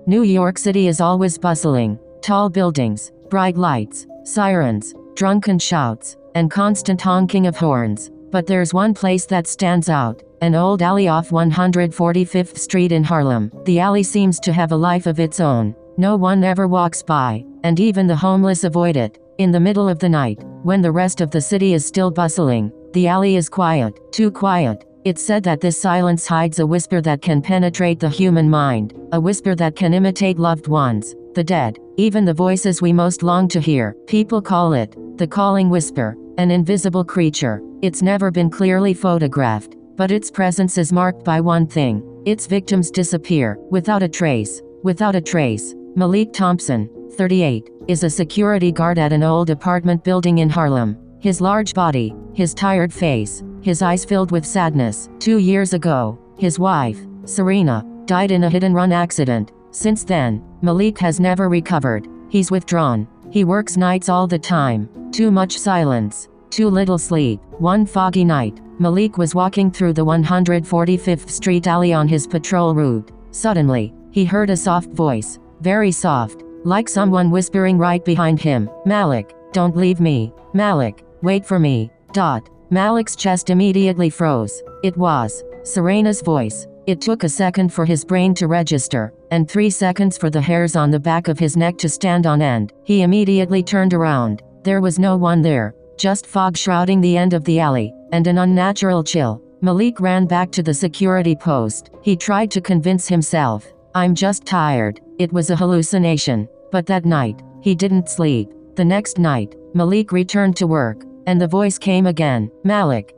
New York City is always bustling. Tall buildings, bright lights, sirens, drunken shouts, and constant honking of horns. But there's one place that stands out. An old alley off 145th Street in Harlem. The alley seems to have a life of its own. No one ever walks by, and even the homeless avoid it. In the middle of the night, when the rest of the city is still bustling, the alley is quiet, too quiet. It's said that this silence hides a whisper that can penetrate the human mind, a whisper that can imitate loved ones, the dead, even the voices we most long to hear. People call it the calling whisper, an invisible creature. It's never been clearly photographed, but its presence is marked by one thing: its victims disappear, without a trace. Without a trace. Malik Thompson, 38, is a security guard at an old apartment building in Harlem. His large body, his tired face, his eyes filled with sadness. 2 years ago, his wife, Serena, died in a hit-and-run accident. Since then, Malik has never recovered. He's withdrawn. He works nights all the time. Too much silence. Too little sleep. One foggy night, Malik was walking through the 145th Street alley on his patrol route. Suddenly, he heard a soft voice. Very soft. Like someone whispering right behind him. "Malik, don't leave me. Malik, wait for me." Malik's chest immediately froze. It was Serena's voice. It took a second for his brain to register, and 3 seconds for the hairs on the back of his neck to stand on end. He immediately turned around. There was no one there, just fog shrouding the end of the alley, and an unnatural chill. Malik ran back to the security post. He tried to convince himself, "I'm just tired. It was a hallucination." But that night, he didn't sleep. The next night, Malik returned to work, and the voice came again. "Malik,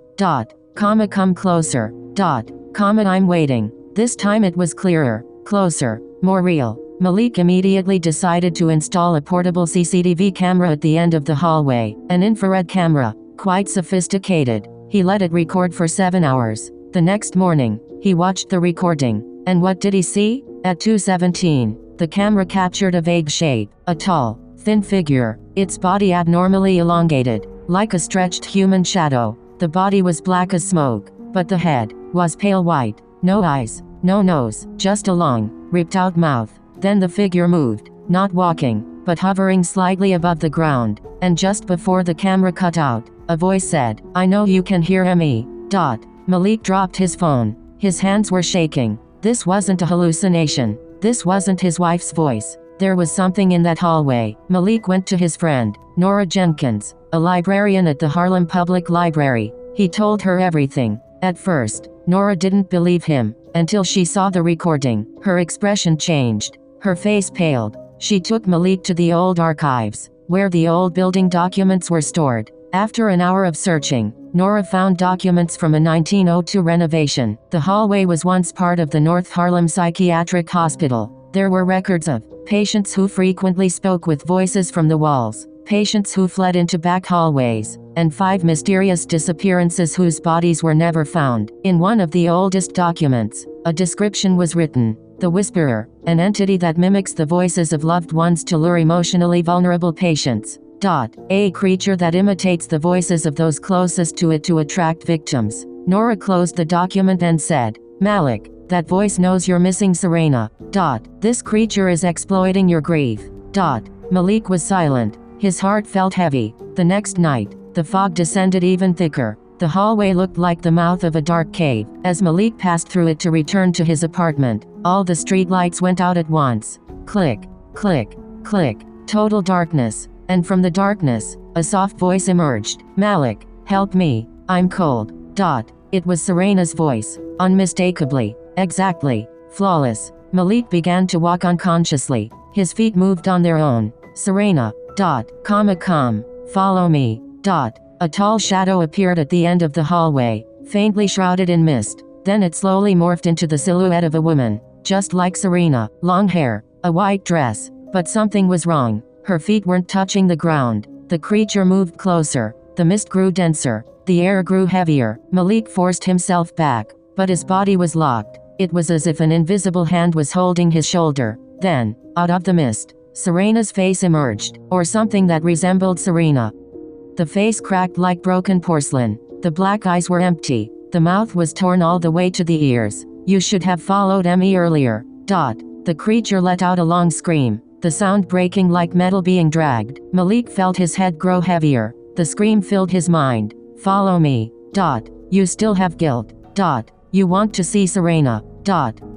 come closer, I'm waiting." This time it was clearer, closer, more real. Malik immediately decided to install a portable CCTV camera at the end of the hallway, an infrared camera, quite sophisticated. He let it record for 7 hours. The next morning, he watched the recording, and what did he see? At 2:17, the camera captured a vague shape, a tall, thin figure, its body abnormally elongated, like a stretched human shadow. The body was black as smoke, but the head was pale white. No eyes, no nose, just a long, ripped-out mouth. Then the figure moved, not walking, but hovering slightly above the ground, and just before the camera cut out, a voice said, "I know you can hear me." Malik dropped his phone. His hands were shaking. This wasn't a hallucination. This wasn't his wife's voice. There was something in that hallway. Malik went to his friend, Nora Jenkins, a librarian at the Harlem Public Library. He told her everything. At first, Nora didn't believe him, until she saw the recording. Her expression changed. Her face paled. She took Malik to the old archives, where the old building documents were stored. After an hour of searching, Nora found documents from a 1902 renovation. The hallway was once part of the North Harlem Psychiatric Hospital. There were records of patients who frequently spoke with voices from the walls, patients who fled into back hallways, and 5 mysterious disappearances whose bodies were never found. In one of the oldest documents, a description was written: the Whisperer, an entity that mimics the voices of loved ones to lure emotionally vulnerable patients. A creature that imitates the voices of those closest to it to attract victims. Nora closed the document and said, "Malik, that voice knows you're missing Serena. This creature is exploiting your grief." Malik was silent. His heart felt heavy. The next night, the fog descended even thicker. The hallway looked like the mouth of a dark cave. As Malik passed through it to return to his apartment, all the street lights went out at once. Click, click, click. Total darkness. And from the darkness, a soft voice emerged. "Malik, help me. I'm cold." It was Serena's voice. Unmistakably. Exactly. Flawless. Malik began to walk unconsciously. His feet moved on their own. "Serena. Come. Follow me." A tall shadow appeared at the end of the hallway, faintly shrouded in mist. Then it slowly morphed into the silhouette of a woman, just like Serena. Long hair, a white dress. But something was wrong. Her feet weren't touching the ground. The creature moved closer. The mist grew denser. The air grew heavier. Malik forced himself back, but his body was locked. It was as if an invisible hand was holding his shoulder. Then, out of the mist, Serena's face emerged, or something that resembled Serena. The face cracked like broken porcelain. The black eyes were empty. The mouth was torn all the way to the ears. "You should have followed me earlier." The creature let out a long scream, the sound breaking like metal being dragged. Malik felt his head grow heavier. The scream filled his mind. Follow me. You still have guilt. You want to see Serena.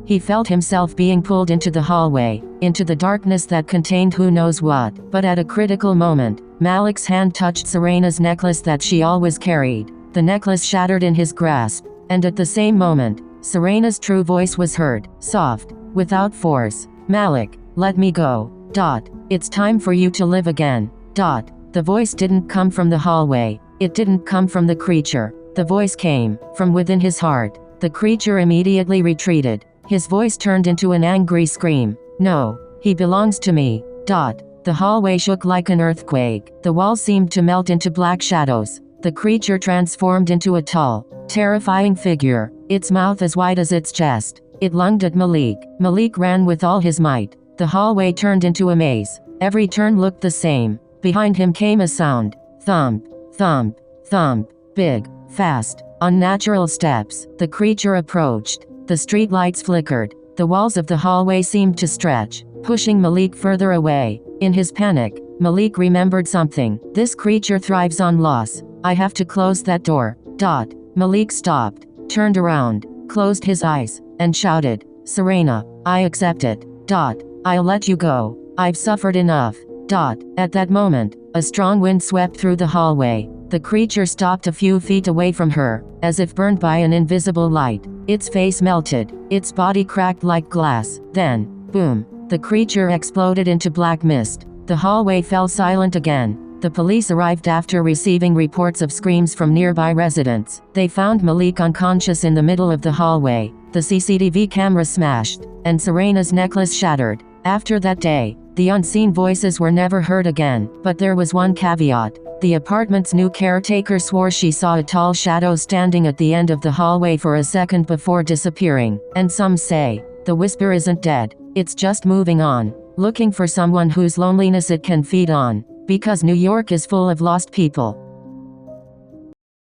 He felt himself being pulled into the hallway, into the darkness that contained who knows what. But at a critical moment, Malik's hand touched Serena's necklace that she always carried. The necklace shattered in his grasp, and at the same moment, Serena's true voice was heard, soft, without force. Malik, let me go. It's time for you to live again. The voice didn't come from the hallway. It didn't come from the creature. The voice came from within his heart. The creature immediately retreated. His voice turned into an angry scream. No, he belongs to me. The hallway shook like an earthquake. The walls seemed to melt into black shadows. The creature transformed into a tall, terrifying figure, its mouth as wide as its chest. It lunged at Malik. Malik ran with all his might. The hallway turned into a maze. Every turn looked the same. Behind him came a sound. Thump, thump, thump. Big, fast, unnatural steps. The creature approached. The street lights flickered. The walls of the hallway seemed to stretch, pushing Malik further away. In his panic, Malik remembered something. This creature thrives on loss. I have to close that door. Malik stopped, turned around, closed his eyes, and shouted, Serena, I accept it. I'll let you go. I've suffered enough. At that moment, a strong wind swept through the hallway. The creature stopped a few feet away from her, as if burned by an invisible light. Its face melted, its body cracked like glass. Then, boom, the creature exploded into black mist. The hallway fell silent again. The police arrived after receiving reports of screams from nearby residents. They found Malik unconscious in the middle of the hallway. The CCTV camera smashed, and Serena's necklace shattered. After that day, the unseen voices were never heard again. But there was one caveat. The apartment's new caretaker swore she saw a tall shadow standing at the end of the hallway for a second before disappearing. And some say, the whisper isn't dead. It's just moving on, looking for someone whose loneliness it can feed on. Because New York is full of lost people.